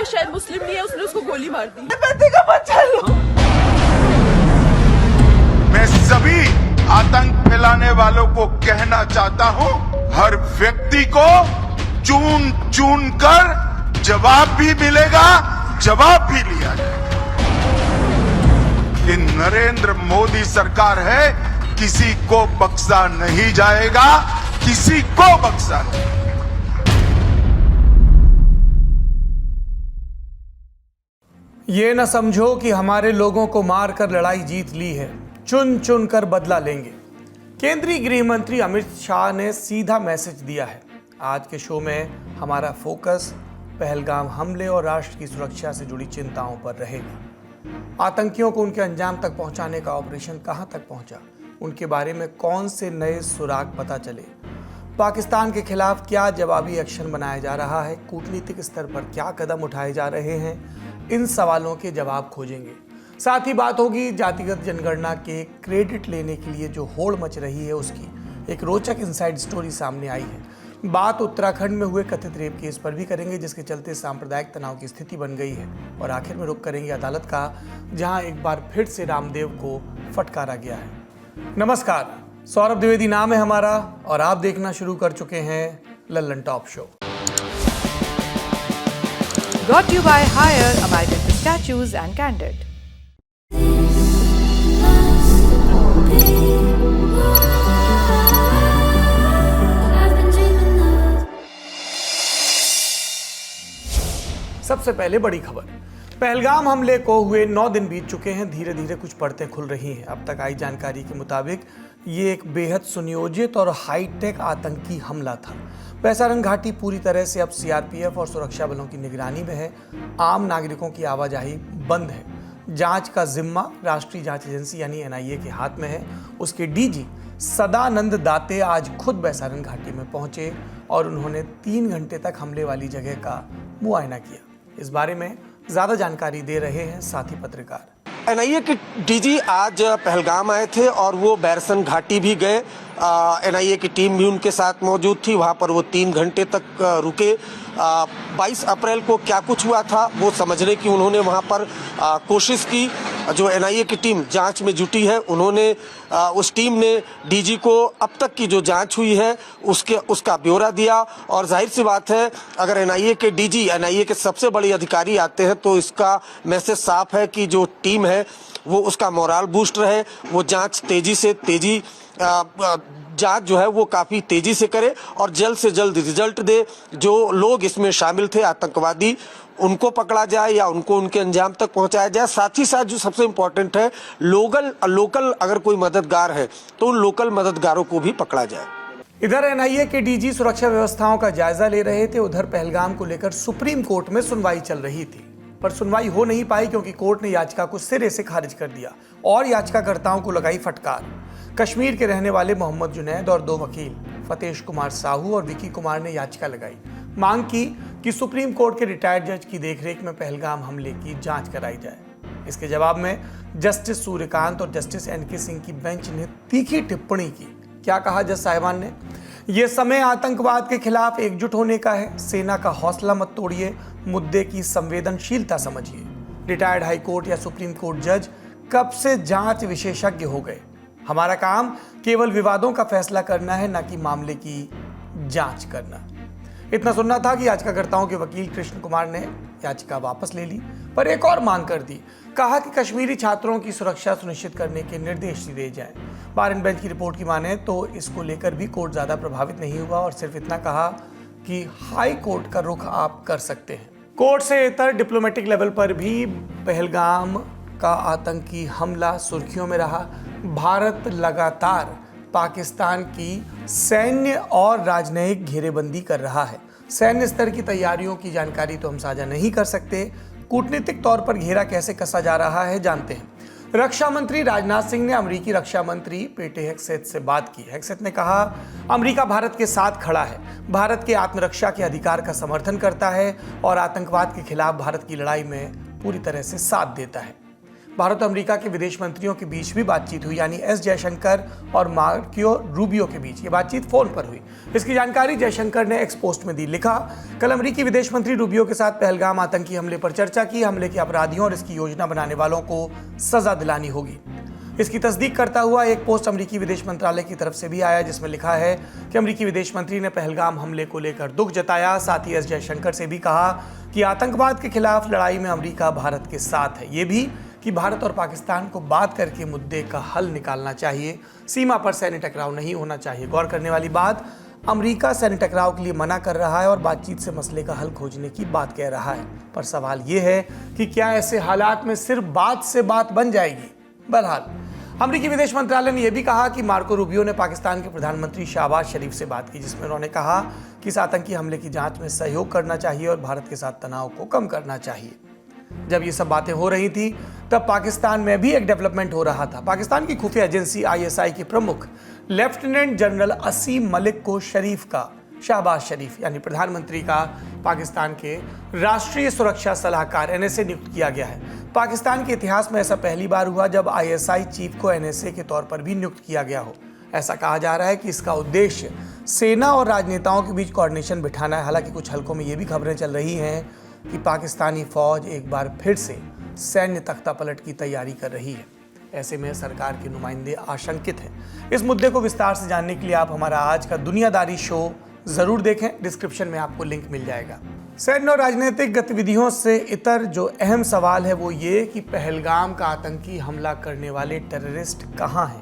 शायद मुस्लिम नहीं है, उसने उसको गोली मार दी। बेटे का बच्चा लो। मैं सभी आतंक फैलाने वालों को कहना चाहता हूं, हर व्यक्ति को चुन चुन कर जवाब भी मिलेगा, जवाब भी लिया जाएगा। ये नरेंद्र मोदी सरकार है, किसी को बख्शा नहीं जाएगा, किसी को बख्शा नहीं। ये न समझो कि हमारे लोगों को मारकर लड़ाई जीत ली है, चुन चुन कर बदला लेंगे। केंद्रीय गृह मंत्री अमित शाह ने सीधा मैसेज दिया है। आज के शो में हमारा फोकस पहलगाम हमले और राष्ट्र की सुरक्षा से जुड़ी चिंताओं पर रहेगा। आतंकियों को उनके अंजाम तक पहुंचाने का ऑपरेशन कहां तक पहुंचा, उनके बारे में कौन से नए सुराग पता चले, पाकिस्तान के खिलाफ क्या जवाबी एक्शन बनाया जा रहा है, कूटनीतिक स्तर पर क्या कदम उठाए जा रहे हैं, इन सवालों के जवाब खोजेंगे। साथ ही बात होगी जातिगत जनगणना के क्रेडिट लेने के लिए जो होड़ मच रही है उसकी। एक रोचक इनसाइड स्टोरी सामने आई है। बात उत्तराखंड में हुए कथित रेप केस पर भी करेंगे, जिसके चलते सांप्रदायिक तनाव की स्थिति बन गई है। और आखिर में रुख करेंगे अदालत का, जहां एक बार फिर से रामदेव को फटकारा गया है। नमस्कार, सौरभ द्विवेदी नाम है हमारा और आप देखना शुरू कर चुके हैं Lallan top show. Brought to you by Hire, American Pistachios and Candid. सबसे पहले बड़ी खबर, पहलगाम हमले को हुए 9 दिन बीत चुके हैं। धीरे धीरे कुछ परतें खुल रही हैं। अब तक आई जानकारी के मुताबिक ये एक बेहद सुनियोजित और हाईटेक आतंकी हमला था। बैसारन घाटी पूरी तरह से अब सीआरपीएफ और सुरक्षा बलों की निगरानी में है। आम नागरिकों की आवाजाही बंद है। जांच का जिम्मा राष्ट्रीय जांच एजेंसी यानी एनआईए के हाथ में है। उसके डीजी सदानंद दाते आज खुद बैसारन घाटी में पहुंचे और उन्होंने 3 घंटे तक हमले वाली जगह का मुआयना किया। इस बारे में ज्यादा जानकारी दे रहे हैं साथी पत्रकार। एनआईए के डीजी आज पहलगाम आए थे और वो बैरसन घाटी भी गए। एनआईए की टीम भी उनके साथ मौजूद थी। वहाँ पर वो 3 घंटे तक रुके। 22 अप्रैल को क्या कुछ हुआ था वो समझने की उन्होंने वहाँ पर कोशिश की। जो एनआईए की टीम जांच में जुटी है, उन्होंने उस टीम ने डीजी को अब तक की जो जांच हुई है उसका ब्यौरा दिया। और जाहिर सी बात है, अगर एनआईए के डीजी, एनआईए के सबसे बड़े अधिकारी आते हैं तो इसका मैसेज साफ है कि जो टीम है वो उसका मोराल बूस्ट रहे, वो जांच जांच जो है वो काफी तेजी से करे और जल्द से जल्द रिजल्ट दे। जो लोग इसमें शामिल थे आतंकवादी, उनको पकड़ा जाए या उनको उनके अंजाम तक पहुंचाया जाए। साथ ही साथ जो सबसे इम्पोर्टेंट है, लोकल अगर कोई मददगार है तो उन लोकल मददगारों को भी पकड़ा जाए। इधर एनआईए के डीजी सुरक्षा व्यवस्थाओं का जायजा ले रहे थे। उधर पहलगाम को लेकर सुप्रीम कोर्ट में सुनवाई चल रही थी, पर सुनवाई हो नहीं पाई क्योंकि कोर्ट ने याचिका को सिरे से खारिज कर दिया और याचिकाकर्ताओं को लगाई फटकार। कश्मीर के रहने वाले मोहम्मद जुनैद और 2 वकील फतेश कुमार साहू और विकी कुमार ने याचिका लगाई, मांग की कि सुप्रीम कोर्ट के रिटायर्ड जज की देखरेख में पहलगाम हमले की जांच कराई जाए। इसके जवाब में जस्टिस सूर्यकांत और जस्टिस एनके सिंह की बेंच ने तीखी टिप्पणी की। क्या कहा जज साहिबान ने? यह समय आतंकवाद के खिलाफ एकजुट होने का है। सेना का हौसला मत तोड़िए, मुद्दे की संवेदनशीलता समझिए। रिटायर्ड हाई कोर्ट या सुप्रीम कोर्ट जज कब से जांच विशेषज्ञ हो गए। हमारा काम केवल विवादों का फैसला करना है, न कि मामले की जांच करना। इतना सुनना था कि याचिकाकर्ताओं के वकील कृष्ण कुमार ने याचिका वापस ले ली, पर एक और मांग कर दी। कहा कि कश्मीरी छात्रों की सुरक्षा सुनिश्चित करने के निर्देश दिए जाएं। बार एंड बेंच की रिपोर्ट की माने तो इसको लेकर भी कोर्ट ज्यादा प्रभावित नहीं हुआ और सिर्फ इतना कहा कि हाई कोर्ट का रुख आप कर सकते हैं। कोर्ट से इतर डिप्लोमेटिक लेवल पर भी पहलगाम का आतंकी हमला सुर्खियों में रहा। भारत लगातार पाकिस्तान की सैन्य और राजनयिक घेरेबंदी कर रहा है। सैन्य स्तर की तैयारियों की जानकारी तो हम साझा नहीं कर सकते, कूटनीतिक तौर पर घेरा कैसे कसा जा रहा है जानते हैं। रक्षा मंत्री राजनाथ सिंह ने अमेरिकी रक्षा मंत्री पेटे हेग्सेथ से बात की। हेग्सेथ ने कहा, अमेरिका भारत के साथ खड़ा है, भारत के आत्मरक्षा के अधिकार का समर्थन करता है और आतंकवाद के खिलाफ भारत की लड़ाई में पूरी तरह से साथ देता है। भारत और अमेरिका के विदेश मंत्रियों के बीच भी बातचीत हुई, यानी एस जयशंकर और मार्को रूबियो के बीच ये बातचीत फोन पर हुई। इसकी जानकारी जयशंकर ने एक्स पोस्ट में दी। लिखा, कल अमेरिकी विदेश मंत्री रूबियो के साथ पहलगाम आतंकी हमले पर चर्चा की। हमले के अपराधियों और इसकी योजना बनाने वालों को सजा दिलानी होगी। इसकी तस्दीक करता हुआ एक पोस्ट अमेरिकी विदेश मंत्रालय की तरफ से भी आया, जिसमें लिखा है कि अमेरिकी विदेश मंत्री ने पहलगाम हमले को लेकर दुख जताया। साथ ही एस जयशंकर से भी कहा कि आतंकवाद के खिलाफ लड़ाई में अमेरिका भारत के साथ है। ये भी कि भारत और पाकिस्तान को बात करके मुद्दे का हल निकालना चाहिए, सीमा पर सैन्य टकराव नहीं होना चाहिए। गौर करने वाली बात, अमेरिका सैन्य टकराव के लिए मना कर रहा है और बातचीत से मसले का हल खोजने की बात कह रहा है। पर सवाल ये है कि क्या ऐसे हालात में सिर्फ बात से बात बन जाएगी? बहरहाल अमेरिकी विदेश मंत्रालय ने यह भी कहा कि मार्को रूबियो ने पाकिस्तान के प्रधानमंत्री शहबाज शरीफ से बात की, जिसमें उन्होंने कहा कि इस आतंकी हमले की जांच में सहयोग करना चाहिए और भारत के साथ तनाव को कम करना चाहिए। जब ये सब बातें हो रही थी तब पाकिस्तान में भी एक डेवलपमेंट हो रहा था। पाकिस्तान की खुफिया एजेंसी ISI के प्रमुख लेफ्टिनेंट जनरल असीम मलिक को शरीफ का, शहबाज शरीफ यानी प्रधानमंत्री का, पाकिस्तान के राष्ट्रीय सुरक्षा सलाहकार NSA नियुक्त किया गया है। पाकिस्तान के इतिहास में ऐसा पहली बार हुआ जब ISI चीफ को NSA के तौर पर भी नियुक्त किया गया हो। ऐसा कहा जा रहा है कि इसका उद्देश्य सेना और राजनेताओं के बीच कोऑर्डिनेशन बिठाना है। हालांकि कुछ हलकों में ये भी खबरें चल रही हैं कि पाकिस्तानी फौज एक बार फिर से सैन्य तख्तापलट की तैयारी कर रही है। ऐसे में सरकार के नुमाइंदे आशंकित हैं। इस मुद्दे को विस्तार से जानने के लिए आप हमारा आज का दुनियादारी शो जरूर देखें, डिस्क्रिप्शन में आपको लिंक मिल जाएगा। सैन्य और राजनीतिक गतिविधियों से इतर जो अहम सवाल है वो ये कि पहलगाम का आतंकी हमला करने वाले टेररिस्ट कहाँ हैं?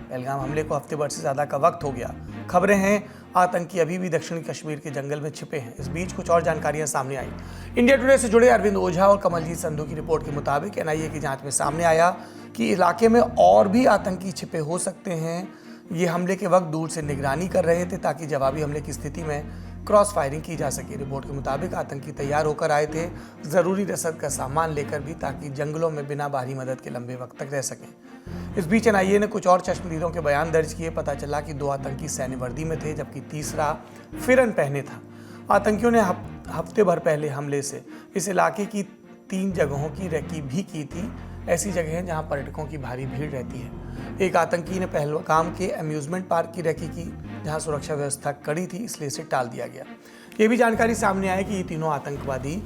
पहलगाम हमले को हफ्ते भर से ज़्यादा का वक्त हो गया। खबरें हैं आतंकी अभी भी दक्षिणी कश्मीर के जंगल में छिपे हैं। इस बीच कुछ और जानकारियां सामने आई। इंडिया टुडे से जुड़े अरविंद ओझा और कमलजीत संधू की रिपोर्ट के मुताबिक NIA की जांच में सामने आया कि इलाके में और भी आतंकी छिपे हो सकते हैं। ये हमले के वक्त दूर से निगरानी कर रहे थे ताकि जवाबी हमले की स्थिति में क्रॉस फायरिंग की जा सके। रिपोर्ट के मुताबिक आतंकी तैयार होकर आए थे, ज़रूरी रसद का सामान लेकर भी, ताकि जंगलों में बिना बाहरी मदद के लंबे वक्त तक रह सकें। इस बीच NIA ने कुछ और चश्मदीदों के बयान दर्ज किए। पता चला कि 2 आतंकी सैन्य वर्दी में थे जबकि तीसरा फिरन पहने था। आतंकियों ने हफ्ते भर पहले हमले से इस इलाके की 3 जगहों की रेकी भी की थी। ऐसी जगह हैं जहां पर्यटकों की भारी भीड़ रहती है। एक आतंकी ने पहलगाम के अम्यूजमेंट पार्क की रेकी की, जहां सुरक्षा व्यवस्था कड़ी थी, इसलिए इसे टाल दिया गया। ये भी जानकारी सामने आई कि ये तीनों आतंकवादी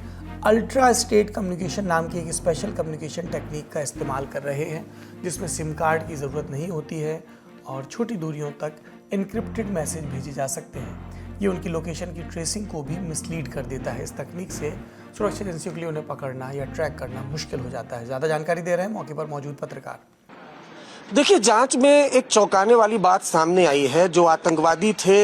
अल्ट्रा स्टेट कम्युनिकेशन नाम की एक स्पेशल कम्युनिकेशन टेक्निक का इस्तेमाल कर रहे हैं, जिसमें सिम कार्ड की ज़रूरत नहीं होती है और छोटी दूरियों तक इनक्रिप्टेड मैसेज भेजे जा सकते हैं। ये उनकी लोकेशन की ट्रेसिंग को भी मिसलीड कर देता है। इस तकनीक से सुरक्षा एजेंसियों के लिए उन्हें पकड़ना या ट्रैक करना मुश्किल हो जाता है। ज़्यादा जानकारी दे रहे हैं मौके पर मौजूद पत्रकार। देखिए, जांच में एक चौंकाने वाली बात सामने आई है। जो आतंकवादी थे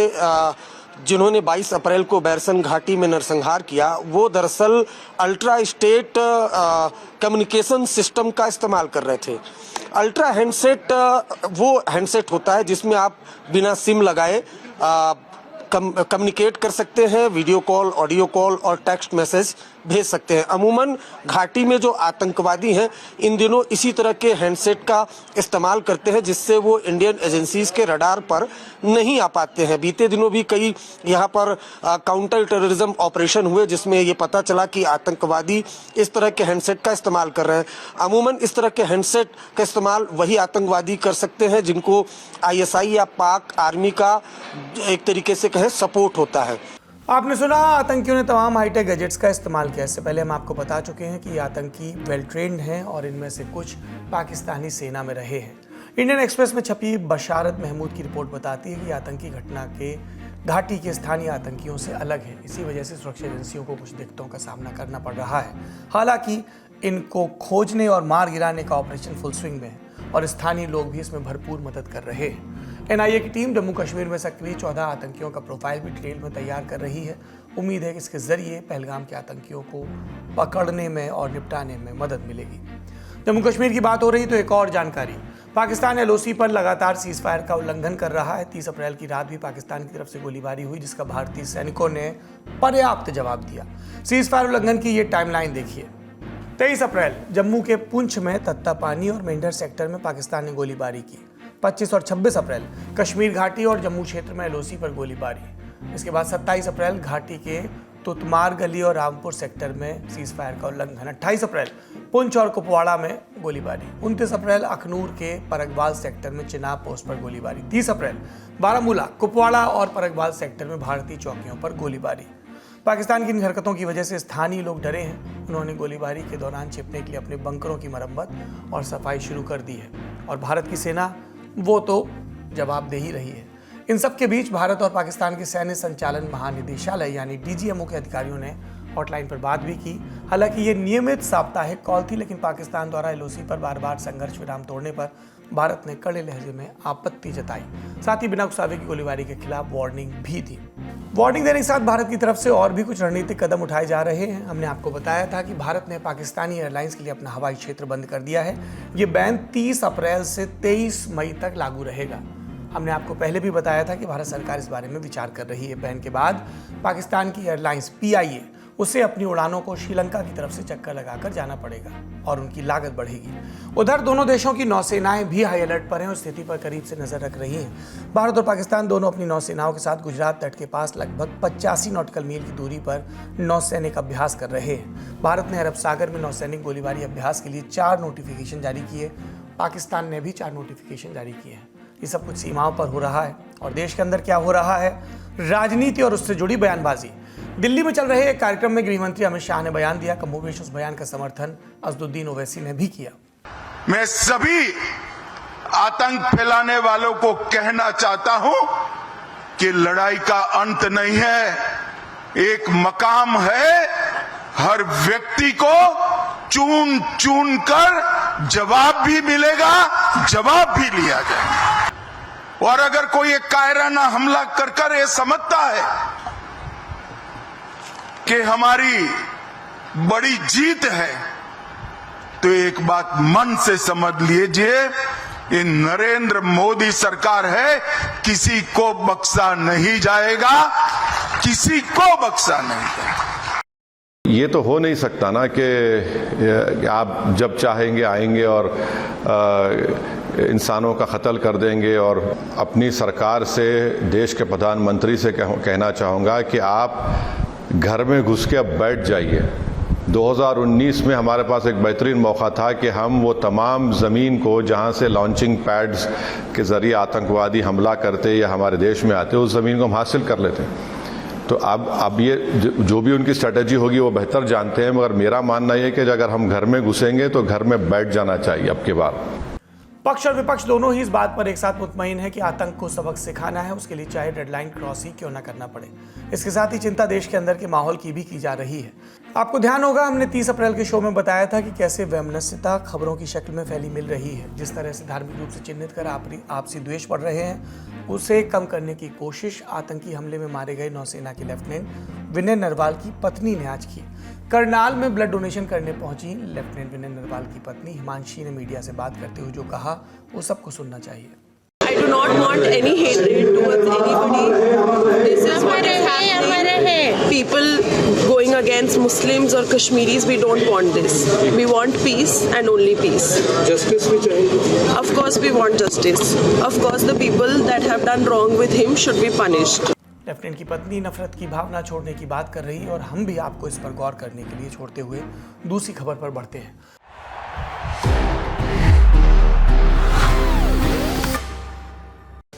जिन्होंने 22 अप्रैल को बैरसन घाटी में नरसंहार किया, वो दरअसल अल्ट्रा स्टेट कम्युनिकेशन सिस्टम का इस्तेमाल कर रहे थे। अल्ट्रा हैंडसेट वो हैंडसेट होता है जिसमें आप बिना सिम लगाए कम्युनिकेट कर सकते हैं, वीडियो कॉल, ऑडियो कॉल और टेक्स्ट मैसेज भेज सकते हैं। अमूमन घाटी में जो आतंकवादी हैं इन दिनों इसी तरह के हैंडसेट का इस्तेमाल करते हैं, जिससे वो इंडियन एजेंसीज के रडार पर नहीं आ पाते हैं। बीते दिनों भी कई यहाँ पर काउंटर टेररिज्म ऑपरेशन हुए, जिसमें ये पता चला कि आतंकवादी इस तरह के हैंडसेट का इस्तेमाल कर रहे हैं। अमूमन इस तरह के हैंडसेट का इस्तेमाल वही आतंकवादी कर सकते हैं जिनको ISI या पाक आर्मी का एक तरीके से कहें सपोर्ट होता है। आपने सुना, आतंकियों ने तमाम हाईटेक गैजेट्स का इस्तेमाल किया। इससे पहले हम आपको बता चुके हैं कि ये आतंकी वेल ट्रेंड हैं और इनमें से कुछ पाकिस्तानी सेना में रहे हैं। इंडियन एक्सप्रेस में छपी बशारत महमूद की रिपोर्ट बताती है कि आतंकी घटना के घाटी के स्थानीय आतंकियों से अलग है। इसी वजह से सुरक्षा एजेंसियों को कुछ दिक्कतों का सामना करना पड़ रहा है। हालांकि इनको खोजने और मार गिराने का ऑपरेशन फुल स्विंग में है और स्थानीय लोग भी इसमें भरपूर मदद कर रहे हैं। NIA की टीम जम्मू कश्मीर में सक्रिय 14 आतंकियों का प्रोफाइल भी डिटेल में तैयार कर रही है। उम्मीद है कि इसके जरिए पहलगाम के आतंकियों को पकड़ने में और निपटाने में मदद मिलेगी। जम्मू कश्मीर की बात हो रही तो एक और जानकारी, पाकिस्तान LOC पर लगातार सीज फायर का उल्लंघन कर रहा है। 30 अप्रैल की रात भी पाकिस्तान की तरफ से गोलीबारी हुई, जिसका भारतीय सैनिकों ने पर्याप्त जवाब दिया। सीज फायर उल्लंघन की ये टाइमलाइन देखिए। 23 अप्रैल जम्मू के पुंछ में तत्तापानी और मेंढर सेक्टर में पाकिस्तान ने गोलीबारी की। 25 और 26 अप्रैल कश्मीर घाटी और जम्मू क्षेत्र में LOC पर गोलीबारी। इसके बाद 27 अप्रैल घाटी के तुतमार गली और रामपुर सेक्टर में सीज फायर का उल्लंघन। 28 अप्रैल पुंछ और कुपवाड़ा में गोलीबारी। 29 अप्रैल अखनूर के परगवाल सेक्टर में चिनाब पोस्ट पर गोलीबारी। 30 अप्रैल बारामूला, कुपवाड़ा और परगवाल सेक्टर में भारतीय चौकियों पर गोलीबारी। पाकिस्तान की इन हरकतों की वजह से स्थानीय लोग डरे हैं। उन्होंने गोलीबारी के दौरान छिपने के लिए अपने बंकरों की मरम्मत और सफाई शुरू कर दी है और भारत की सेना वो तो जवाब दे ही रही है। इन सब के बीच भारत और पाकिस्तान के सैन्य संचालन महानिदेशालय यानी डीजीएमओ के अधिकारियों ने हॉटलाइन पर बात भी की। हालांकि ये नियमित साप्ताहिक कॉल थी, लेकिन पाकिस्तान द्वारा एलओसी पर बार बार संघर्ष विराम तोड़ने पर भारत ने कड़े लहजे में आपत्ति जताई। साथ ही बिना उकसावे की गोलीबारी के खिलाफ वार्निंग भी दी। वार्निंग देने के साथ भारत की तरफ से और भी कुछ रणनीतिक कदम उठाए जा रहे हैं। हमने आपको बताया था कि भारत ने पाकिस्तानी एयरलाइंस के लिए अपना हवाई क्षेत्र बंद कर दिया है। ये बैन 30 अप्रैल से 23 मई तक लागू रहेगा। हमने आपको पहले भी बताया था कि भारत सरकार इस बारे में विचार कर रही है। बैन के बाद पाकिस्तान की एयरलाइंस PIA उसे अपनी उड़ानों को श्रीलंका की तरफ से चक्कर लगाकर जाना पड़ेगा और उनकी लागत बढ़ेगी। उधर दोनों देशों की नौसेनाएं भी हाई अलर्ट पर हैं और स्थिति पर करीब से नजर रख रही हैं। भारत और पाकिस्तान दोनों अपनी नौसेनाओं के साथ गुजरात तट के पास लगभग 85 नॉटिकल मील की दूरी पर नौसैनिक अभ्यास कर रहे हैं। भारत ने अरब सागर में नौसैनिक गोलीबारी अभ्यास के लिए 4 नोटिफिकेशन जारी किए। पाकिस्तान ने भी 4 नोटिफिकेशन जारी किए हैं। ये सब कुछ सीमाओं पर हो रहा है और देश के अंदर क्या हो रहा है, राजनीति और उससे जुड़ी बयानबाजी। दिल्ली में चल रहे एक कार्यक्रम में गृह मंत्री अमित शाह ने बयान दिया। कमोबेश उस बयान का समर्थन असदुद्दीन ओवैसी ने भी किया। मैं सभी आतंक फैलाने वालों को कहना चाहता हूं कि लड़ाई का अंत नहीं है, एक मकाम है। हर व्यक्ति को चुन चुन कर जवाब भी मिलेगा, जवाब भी लिया जाएगा। और अगर कोई एक कायराना हमला कर ये समझता है कि हमारी बड़ी जीत है, तो एक बात मन से समझ लीजिए, ये नरेंद्र मोदी सरकार है, किसी को बख्शा नहीं जाएगा, किसी को बख्शा नहीं जाएगा। ये तो हो नहीं सकता ना कि आप जब चाहेंगे आएंगे और इंसानों का कत्ल कर देंगे। और अपनी सरकार से, देश के प्रधानमंत्री से कहना चाहूँगा कि आप घर में घुस के अब बैठ जाइए। 2019 में हमारे पास एक बेहतरीन मौका था कि हम वो तमाम ज़मीन को जहाँ से लॉन्चिंग पैड्स के ज़रिए आतंकवादी हमला करते या हमारे देश में आते, उस ज़मीन को हम हासिल कर लेते। तो अब ये जो भी उनकी स्ट्रेटजी होगी वो बेहतर जानते हैं, मगर मेरा मानना ये है कि अगर हम घर में घुसेंगे तो घर में बैठ जाना चाहिए अब की बार। पक्ष और विपक्ष दोनों ही इस बात पर एक साथ मुतमईन है कि आतंक को सबक सिखाना है, उसके लिए चाहे डेडलाइन क्रॉस ही क्यों ना करना पड़े। इसके साथ ही चिंता देश के अंदर के माहौल की भी की जा रही है। आपको ध्यान होगा, हमने 30 अप्रैल के शो में बताया था कि कैसे वैमनस्यता खबरों की शक्ल में फैली मिल रही है। जिस तरह से धार्मिक रूप से चिन्हित कर आपसी द्वेष बढ़ रहे हैं, उसे कम करने की कोशिश आतंकी हमले में मारे गए नौसेना के लेफ्टिनेंट विनय नरवाल की पत्नी ने आज की। करनाल में ब्लड डोनेशन करने पहुंची लेफ्टिनेंट विनय नरवाल की पत्नी हिमांशी ने मीडिया से बात करते हुए जो कहा वो सबको सुनना चाहिए। I do not want any hatred towards anybody. This is what is happening. People going against Muslims or Kashmiris, we don't want this. We want peace and only peace. Justice भी चाहिए। Of course we want justice. Of course the people that have done wrong with him should be punished. Lieutenant की पत्नी नफरत की भावना छोड़ने की बात कर रही है और हम भी आपको इस पर गौर करने के लिए छोड़ते हुए दूसरी खबर पर बढ़ते हैं।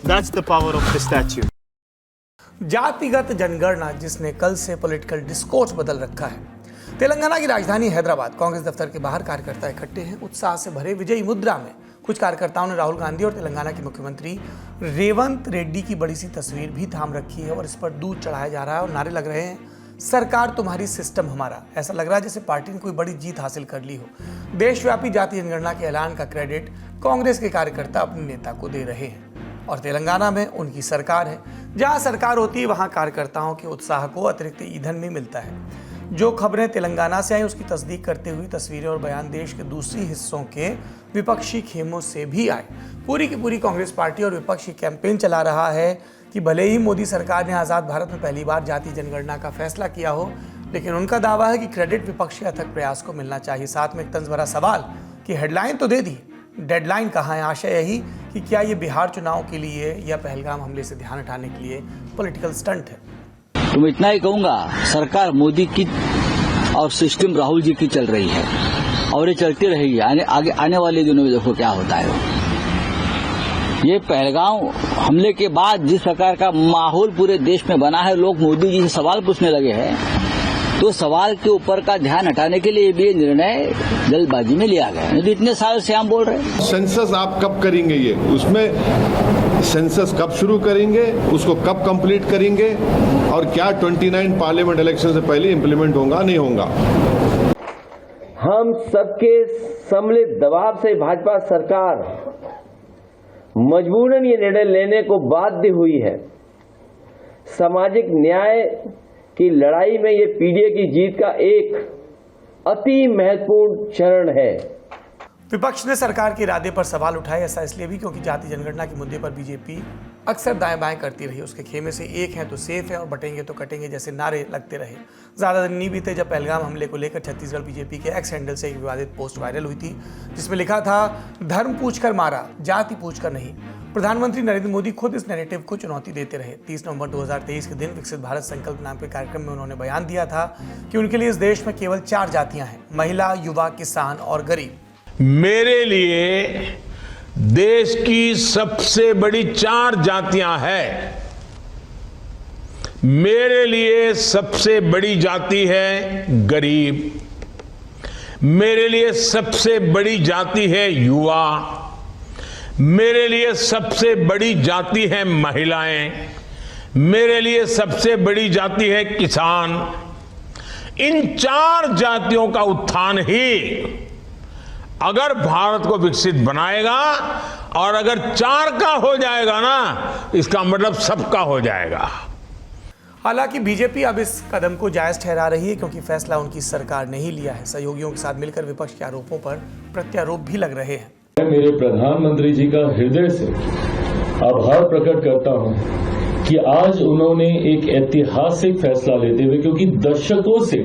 That's the power of the statue. जातिगत जनगणना जिसने कल से पॉलिटिकल डिस्कोर्स बदल रखा है। तेलंगाना की राजधानी हैदराबाद कांग्रेस दफ्तर के बाहर कार्यकर्ता इकट्ठे हैं। उत्साह से भरे विजयी मुद्रा में कुछ कार्यकर्ताओं ने राहुल गांधी और तेलंगाना के मुख्यमंत्री रेवंत रेड्डी की बड़ी सी तस्वीर भी थाम रखी है और इस पर दूध चढ़ाया जा रहा है और नारे लग रहे हैं, सरकार तुम्हारी सिस्टम हमारा। ऐसा लग रहा है जैसे पार्टी ने कोई बड़ी जीत हासिल कर ली हो। देशव्यापी जाति जनगणना के ऐलान का क्रेडिट कांग्रेस के कार्यकर्ता अपने नेता को दे रहे हैं और तेलंगाना में उनकी सरकार है। जहां सरकार होती है वहां कार्यकर्ताओं के उत्साह को अतिरिक्त ईंधन भी मिलता है। जो खबरें तेलंगाना से आई उसकी तस्दीक करते हुए तस्वीरें और बयान देश के दूसरी हिस्सों के विपक्षी खेमों से भी आए। पूरी की पूरी कांग्रेस पार्टी और विपक्षी कैंपेन चला रहा है कि भले ही मोदी सरकार ने आज़ाद भारत में पहली बार जाति जनगणना का फैसला किया हो, लेकिन उनका दावा है कि क्रेडिट विपक्ष के अथक प्रयास को मिलना चाहिए। साथ में एक तंज भरा सवाल कि हेडलाइन तो दे दी, डेडलाइन कहाँ है। आशय यही कि क्या ये बिहार चुनाव के लिए या पहलगाम हमले से ध्यान हटाने के लिए पॉलिटिकल स्टंट है। तो मैं इतना ही कहूंगा, सरकार मोदी की और सिस्टम राहुल जी की चल रही है और ये चलती रहेगी। आगे आने वाले दिनों में देखो क्या होता है। ये पहलगाम हमले के बाद जिस प्रकार का माहौल पूरे देश में बना है, लोग मोदी जी से सवाल पूछने लगे हैं, तो सवाल के ऊपर का ध्यान हटाने के लिए भी ये निर्णय जल्दबाजी में लिया गया। नहीं तो इतने साल से हम बोल रहे हैं। सेंसस आप कब करेंगे, ये उसमें सेंसस कब शुरू करेंगे, उसको कब कंप्लीट करेंगे, और क्या 29 पार्लियामेंट इलेक्शन से पहले इंप्लीमेंट होगा नहीं होगा। हम सबके सम्मिलित दबाव से भाजपा सरकार मजबूरन ये निर्णय लेने को बाध्य हुई है। सामाजिक न्याय की लड़ाई में ये पीडीए की जीत का एक अति महत्वपूर्ण चरण है। विपक्ष ने सरकार के इरादे पर सवाल उठाए, ऐसा इसलिए भी क्योंकि जाति जनगणना के मुद्दे पर बीजेपी अक्सर दाएं बाएं करती रही। उसके खेमे से एक है तो सेफ है और बटेंगे तो कटेंगे जैसे नारे लगते रहे। ज़्यादा दिन नहीं बीते जब पहलगाम हमले को लेकर छत्तीसगढ़ बीजेपी के एक्स हैंडल से एक विवादित पोस्ट वायरल हुई थी, जिसमें लिखा था, धर्म पूछकर मारा, जाति पूछकर नहीं। प्रधानमंत्री नरेंद्र मोदी खुद इस नैरेटिव को चुनौती देते रहे। 30 नवंबर 2023 के दिन विकसित भारत संकल्प नाम के कार्यक्रम में उन्होंने बयान दिया था कि उनके लिए इस देश में केवल 4 जातियां हैं, महिला, युवा, किसान और गरीब। मेरे लिए देश की सबसे बड़ी 4 जातियां हैं। मेरे लिए सबसे बड़ी जाति है गरीब, मेरे लिए सबसे बड़ी जाति है युवा, मेरे लिए सबसे बड़ी जाति है महिलाएं, मेरे लिए सबसे बड़ी जाति है किसान। इन 4 जातियों का उत्थान ही अगर भारत को विकसित बनाएगा, और अगर 4 का हो जाएगा ना, इसका मतलब सबका हो जाएगा। हालांकि बीजेपी अब इस कदम को जायज ठहरा रही है क्योंकि फैसला उनकी सरकार ने ही लिया है। सहयोगियों के साथ मिलकर विपक्ष के आरोपों पर प्रत्यारोप भी लग रहे हैं। मैं मेरे प्रधानमंत्री जी का हृदय से आभार प्रकट करता हूं कि आज उन्होंने एक ऐतिहासिक फैसला लेते हुए, क्योंकि दशकों से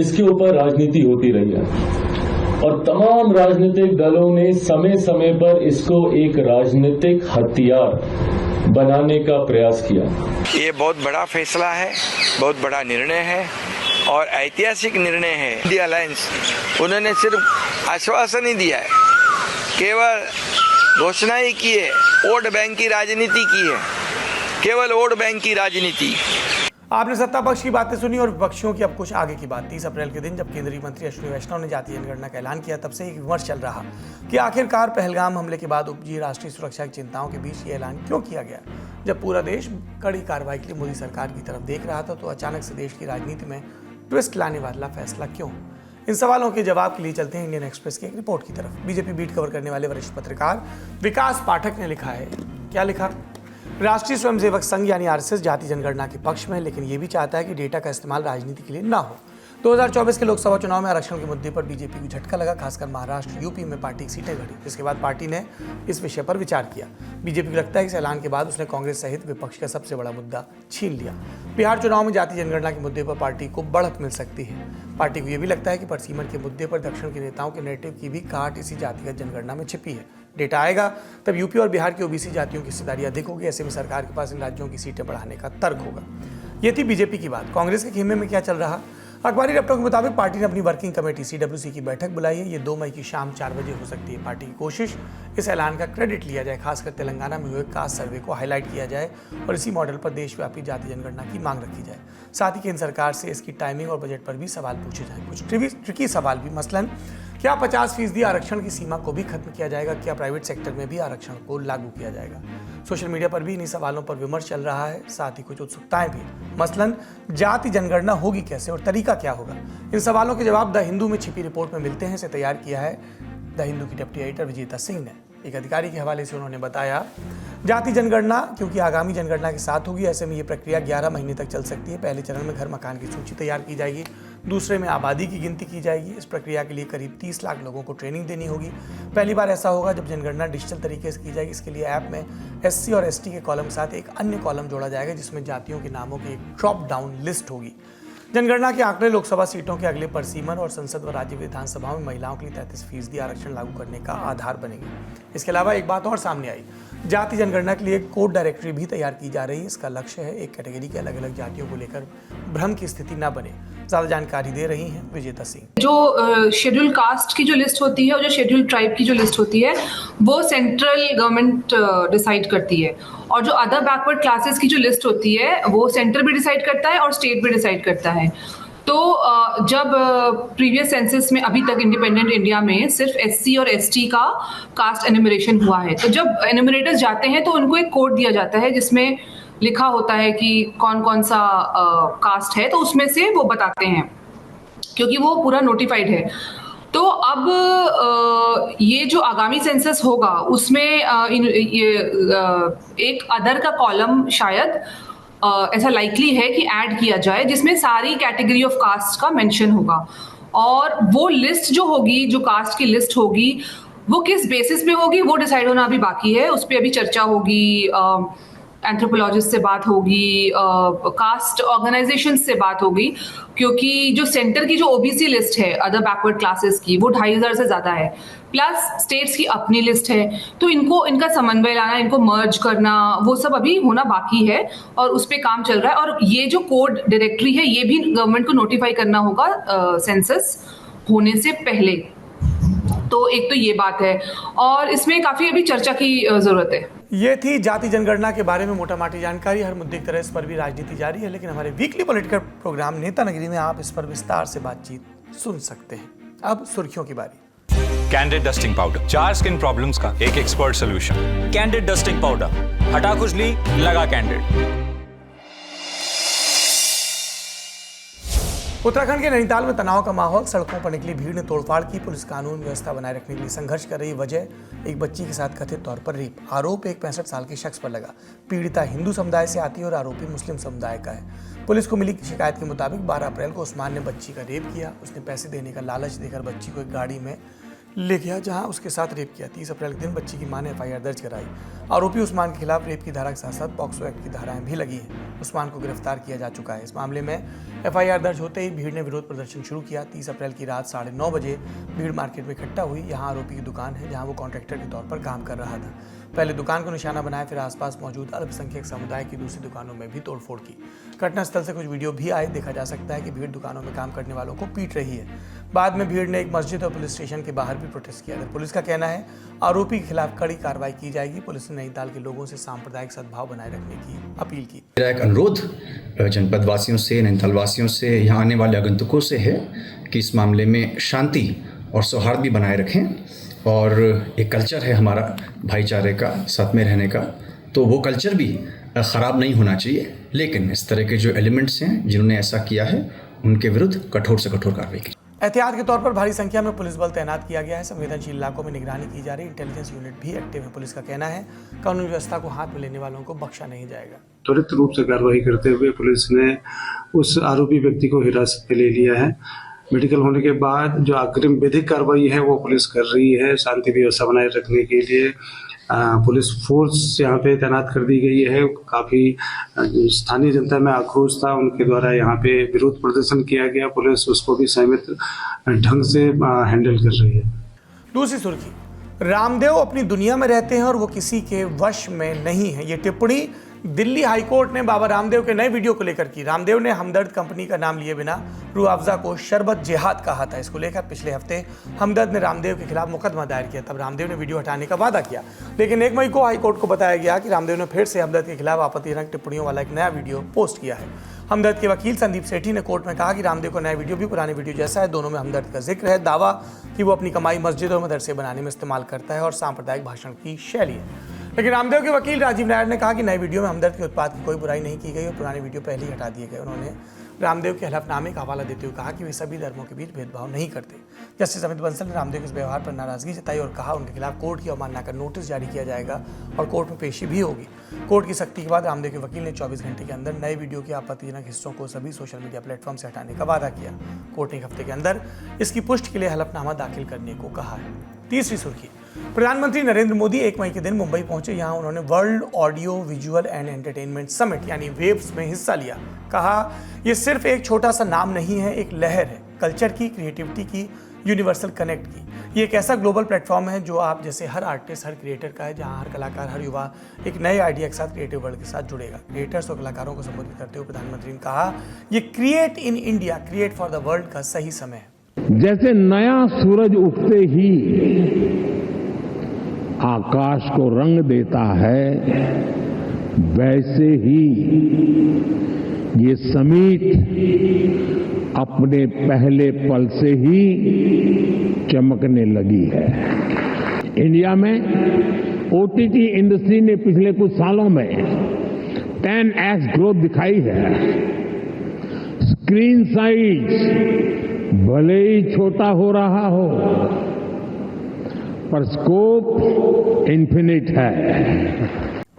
इसके ऊपर राजनीति होती रही है और तमाम राजनीतिक दलों ने समय समय पर इसको एक राजनीतिक हथियार बनाने का प्रयास किया। ये बहुत बड़ा फैसला है, बहुत बड़ा निर्णय है और ऐतिहासिक निर्णय है। इंडिया अलायंस उन्होंने सिर्फ आश्वासन ही दिया है, केवल घोषणा ही की है, वोट बैंक की राजनीति की है, केवल वोट बैंक की राजनीति। आपने सत्ता पक्ष की बातें सुनी और विपक्षियों की अब कुछ आगे की बात। 30 अप्रैल के दिन जब केंद्रीय मंत्री अश्विनी वैष्णव ने जातीय जनगणना का ऐलान किया, तब से एक विमर्श चल रहा कि आखिरकार पहलगाम हमले के बाद उपजी राष्ट्रीय सुरक्षा की चिंताओं के बीच ये ऐलान क्यों किया गया। जब पूरा देश कड़ी कार्रवाई के लिए मोदी सरकार की तरफ देख रहा था, तो अचानक से देश की राजनीति में ट्विस्ट लाने वाला फैसला क्यों। इन सवालों के जवाब के लिए चलते हैं इंडियन एक्सप्रेस की एक रिपोर्ट की तरफ। बीजेपी बीट कवर करने वाले वरिष्ठ पत्रकार विकास पाठक ने लिखा है, क्या लिखा, राष्ट्रीय स्वयंसेवक संघ यानी आरएसएस जाति जनगणना के पक्ष में, लेकिन ये भी चाहता है कि डेटा का इस्तेमाल राजनीति के लिए ना हो। 2024 के लोकसभा चुनाव में आरक्षण के मुद्दे पर बीजेपी को झटका लगा, खासकर महाराष्ट्र, यूपी में पार्टी की सीटें घटी। इसके बाद पार्टी ने इस विषय पर विचार किया। बीजेपी को लगता है कि इस ऐलान के बाद उसने कांग्रेस सहित विपक्ष का सबसे बड़ा मुद्दा छीन लिया। बिहार चुनाव में जाति जनगणना के मुद्दे पर पार्टी को बढ़त मिल सकती है। पार्टी को यह भी लगता है कि परसीमन के मुद्दे पर दक्षिण के नेताओं के नैरेटिव की भी काट इसी जातिगत जनगणना में छिपी है। डेटा आएगा तब यूपी और बिहार की ओबीसी जातियों की हिस्सेदारी अधिक होगी। ऐसे में सरकार के पास इन राज्यों की सीटें बढ़ाने का तर्क होगा। ये थी बीजेपी की बात। कांग्रेस के खेमे में क्या चल रहा। अखबारी रपटों के मुताबिक पार्टी ने अपनी वर्किंग कमेटी CWC की बैठक बुलाई है। ये 2 मई की शाम 4 बजे हो सकती है। पार्टी की कोशिश इस ऐलान का क्रेडिट लिया जाए, खासकर तेलंगाना में हुए कास्ट सर्वे को हाईलाइट किया जाए और इसी मॉडल पर देशव्यापी जाति जनगणना की मांग रखी जाए। साथ ही केंद्र सरकार से इसकी टाइमिंग और बजट पर भी सवाल पूछे जाएं। कुछ ट्रिकी सवाल भी, मसलन क्या 50% आरक्षण की सीमा को भी खत्म किया जाएगा, क्या प्राइवेट सेक्टर में भी आरक्षण को लागू किया जाएगा। सोशल मीडिया पर भी इन्हीं सवालों पर विमर्श चल रहा है, साथ ही कुछ उत्सुकताएं भी, मसलन जाति जनगणना होगी कैसे और तरीका क्या होगा। इन सवालों के जवाब द हिंदू में छिपी रिपोर्ट में मिलते हैं। इसे तैयार किया है द हिंदू की डिप्टी एडिटर विजेता सिंह ने। एक अधिकारी के हवाले से उन्होंने बताया, जाति जनगणना क्योंकि आगामी जनगणना के साथ होगी, ऐसे में ये प्रक्रिया 11 महीने तक चल सकती है। पहले चरण में घर मकान की सूची तैयार की जाएगी, दूसरे में आबादी की गिनती की जाएगी। इस प्रक्रिया के लिए करीब 30 लाख लोगों को ट्रेनिंग देनी होगी। पहली बार ऐसा होगा जब जनगणना डिजिटल तरीके से की जाएगी। इसके लिए ऐप में SC और ST के कॉलम के साथ एक अन्य कॉलम जोड़ा जाएगा, जिसमें जातियों के नामों की एक ड्रॉप डाउन लिस्ट होगी। जनगणना के आंकड़े लोकसभा सीटों के अगले परसीमन और संसद व राज्य विधानसभाओं में महिलाओं के लिए 33% आरक्षण लागू करने का आधार बनेंगे। इसके अलावा एक बात और सामने आई, जाति जनगणना के लिए कोड डायरेक्टरी भी तैयार की जा रही है। इसका लक्ष्य है एक कैटेगरी के अलग अलग जातियों को लेकर भ्रम की स्थिति न बने। ज्यादा जानकारी दे रही हैं विजेता सिंह। जो शेड्यूल कास्ट की जो लिस्ट होती है और जो शेड्यूल ट्राइब की जो लिस्ट होती है वो सेंट्रल गवर्नमेंट डिसाइड करती है, और जो अदर बैकवर्ड क्लासेस की जो लिस्ट होती है वो सेंटर भी डिसाइड करता है और स्टेट भी डिसाइड करता है। तो जब प्रीवियस सेंसस में अभी तक इंडिपेंडेंट इंडिया में सिर्फ एससी और एसटी का कास्ट एनुमरेशन हुआ है, तो जब एनुमरेटर्स जाते हैं तो उनको एक कोड दिया जाता है जिसमें लिखा होता है कि कौन कौन सा कास्ट है, तो उसमें से वो बताते हैं क्योंकि वो पूरा नोटिफाइड है। तो अब ये जो आगामी सेंसस होगा उसमें एक अदर का कॉलम शायद ऐसा लाइकली है कि ऐड किया जाए जिसमें सारी कैटेगरी ऑफ कास्ट का मेंशन होगा, और वो लिस्ट जो होगी, जो कास्ट की लिस्ट होगी, वो किस बेसिस पे होगी वो डिसाइड होना अभी बाकी है। उस पर अभी चर्चा होगी, एंथ्रोपोलॉजिस्ट से बात होगी, कास्ट ऑर्गेनाइजेशन से बात होगी, क्योंकि जो सेंटर की जो ओबीसी लिस्ट है अदर बैकवर्ड क्लासेस की वो 2500 से ज़्यादा है, प्लस स्टेट्स की अपनी लिस्ट है। तो इनका समन्वय लाना, इनको मर्ज करना, वो सब अभी होना बाकी है और उस पर काम चल रहा है। और ये जो कोड डायरेक्टरी है ये भी गवर्नमेंट को नोटिफाई करना होगा सेंसस होने से पहले। तो एक तो ये बात है, और इसमें काफ़ी अभी चर्चा की ज़रूरत है। ये थी जाति जनगणना के बारे में मोटा माटी जानकारी। हर मुद्दे की तरह इस पर भी राजनीति जारी है, लेकिन हमारे वीकली पॉलिटिकल प्रोग्राम नेता नगरी में आप इस पर विस्तार से बातचीत सुन सकते हैं। अब सुर्खियों की बारी। Candid dusting powder, 4 skin problems का एक expert solution. Candid dusting powder, हटा खुजली, लगा कैंडिड। उत्तराखंड के नैनीताल में तनाव का माहौल, सड़कों पर निकली भीड़ ने तोड़फाड़ की। पुलिस कानून व्यवस्था बनाए रखने के लिए संघर्ष कर रही। वजह एक बच्ची के साथ कथित तौर पर रेप। आरोप एक 65 साल के शख्स पर लगा। पीड़िता हिंदू समुदाय से आती है और आरोपी मुस्लिम समुदाय का है। पुलिस को मिली शिकायत के मुताबिक 12 अप्रैल को उस्मान ने बच्ची का रेप किया। उसने पैसे देने का लालच देकर बच्ची को एक गाड़ी में ले गया जहां उसके साथ रेप किया। 30 अप्रैल के दिन बच्ची की मां ने एफआईआर दर्ज कराई। आरोपी उस्मान के खिलाफ रेप की धारा के साथ साथ पॉक्सो एक्ट की धाराएं भी लगी हैं। उस्मान को गिरफ्तार किया जा चुका है। इस मामले में एफआईआर दर्ज होते ही भीड़ ने विरोध प्रदर्शन शुरू किया। 30 अप्रैल की रात 9:30 बजे भीड़ मार्केट में इकट्ठा हुई। यहाँ आरोपी की दुकान है जहाँ वो कॉन्ट्रैक्टर के तौर पर काम कर रहा था। पहले दुकान को निशाना बनाया, फिर आसपास मौजूद अल्पसंख्यक समुदाय की दूसरी दुकानों में भी तोड़फोड़ की। घटनास्थल से कुछ वीडियो भी आए। देखा जा सकता है कि भीड़ दुकानों में काम करने वालों को पीट रही है। बाद में भीड़ ने एक मस्जिद और पुलिस स्टेशन के बाहर भी प्रोटेस्ट किया। पुलिस का कहना है आरोपी के खिलाफ कड़ी कार्रवाई की जाएगी। पुलिस ने नैनीताल के लोगों से सांप्रदायिक सद्भाव बनाए रखने की अपील की। मेरा एक अनुरोध जनपद वासियों से, नैनीताल वासियों से, यहाँ आने वाले आगंतुकों से है कि इस मामले में शांति और सौहार्द भी बनाए रखें। और एक कल्चर है हमारा भाईचारे का, साथ में रहने का, तो वो कल्चर भी ख़राब नहीं होना चाहिए। लेकिन इस तरह के जो एलिमेंट्स हैं जिन्होंने ऐसा किया है उनके विरुद्ध कठोर से कठोर कार्रवाई की। एहतियात के तौर पर भारी संख्या में पुलिस बल तैनात किया गया है। संवेदनशील इलाकों में निगरानी की जा रही। इंटेलिजेंस यूनिट भी एक्टिव है। पुलिस का कहना है कानून व्यवस्था को हाथ में लेने वालों को बख्शा नहीं जाएगा। त्वरित रूप से कार्रवाई करते हुए पुलिस ने उस आरोपी व्यक्ति को हिरासत में ले लिया है। मेडिकल होने के बाद जो अग्रिम विधिक कार्रवाई है वो पुलिस कर रही है। शांति व्यवस्था बनाए रखने के लिए पुलिस फोर्स यहाँ पे तैनात कर दी गई है। काफ़ी स्थानीय जनता में आक्रोश था, उनके द्वारा यहाँ पे विरोध प्रदर्शन किया गया। पुलिस उसको भी संयमित ढंग से हैंडल कर रही है। दूसरी सुर्खी, रामदेव अपनी दुनिया में रहते हैं और वो किसी के वश में नहीं है। ये टिप्पणी दिल्ली हाईकोर्ट ने बाबा रामदेव के नए वीडियो को लेकर की। रामदेव ने हमदर्द कंपनी का नाम लिए बिना रूह अफ़ज़ा को शरबत जिहाद कहा था। इसको लेकर पिछले हफ्ते हमदर्द ने रामदेव के खिलाफ मुकदमा दायर किया। तब रामदेव ने वीडियो हटाने का वादा किया, लेकिन 1 मई को हाईकोर्ट को बताया गया कि रामदेव ने फिर से हमदर्द के खिलाफ आपत्तिजनक टिप्पणियों वाला एक नया वीडियो पोस्ट किया है। हमदर्द के वकील संदीप सेठी ने कोर्ट में कहा कि रामदेव का नया वीडियो भी पुराने वीडियो जैसा है। दोनों में हमदर्द का जिक्र है। दावा कि वो अपनी कमाई मस्जिद और मदरसे बनाने में इस्तेमाल करता है और सांप्रदायिक भाषण की शैली है। लेकिन रामदेव के वकील राजीव नायर ने कहा कि नए वीडियो में हमदर्द के उत्पाद की कोई बुराई नहीं की गई और पुराने वीडियो पहले ही हटा दिए गए। उन्होंने रामदेव के हलफनामे का हवाला देते हुए कहा कि वे सभी धर्मों के बीच भेदभाव नहीं करते। जस्टिस अमित बंसल ने रामदेव के इस व्यवहार पर नाराजगी जताई और कहा उनके खिलाफ कोर्ट की अवमानना कर नोटिस जारी किया जाएगा और कोर्ट में पेशी भी होगी। कोर्ट की सख्ती के बाद रामदेव के वकील ने 24 घंटे के अंदर नए वीडियो के आपत्तिजनक हिस्सों को सभी सोशल मीडिया प्लेटफॉर्म से हटाने का वादा किया। कोर्ट ने 1 हफ्ते के अंदर इसकी पुष्टि के लिए हलफनामा दाखिल करने को कहा है। तीसरी सुर्खी, प्रधानमंत्री नरेंद्र मोदी 1 मई के दिन मुंबई पहुंचे। यहां उन्होंने world audio visual and entertainment summit यानी वेव्स में हिस्सा लिया। कहा, यह सिर्फ एक छोटा सा नाम नहीं है, एक लहर है, कल्चर की, क्रिएटिविटी की, यूनिवर्सल कनेक्ट की। ये एक ऐसा ग्लोबल प्लेटफॉर्म है जो आप जैसे हर आर्टिस्ट, हर क्रिएटर का है, जहां हर कलाकार, हर युवा एक नए आइडिया के साथ क्रिएटिव वर्ल्ड के साथ जुड़ेगा। क्रिएटर्स और कलाकारों को संबोधित करते हुए प्रधानमंत्री ने कहा, ये create in India, create for the world का सही समय है। जैसे नया सूरज उगते ही आकाश को रंग देता है, वैसे ही ये समिट अपने पहले पल से ही चमकने लगी है। इंडिया में ओटीटी इंडस्ट्री ने पिछले कुछ सालों में 10x ग्रोथ दिखाई है। स्क्रीन साइज भले ही छोटा हो रहा हो, पर स्कोप इन्फिनिट है।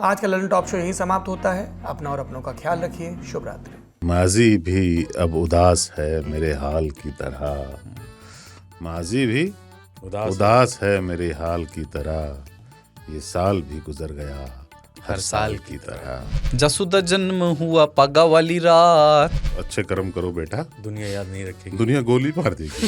आज का ललन टॉप शो यही समाप्त होता है। अपना और अपनों का ख्याल रखिए। शुभ रात्रि। माजी भी अब उदास है मेरे हाल की तरह, माजी भी उदास है मेरे हाल की तरह, ये साल भी गुजर गया हर साल की तरह। जसुदा जन्म हुआ पागा वाली रात। अच्छे कर्म करो बेटा, दुनिया याद नहीं रखेगी, दुनिया गोली मार देगी।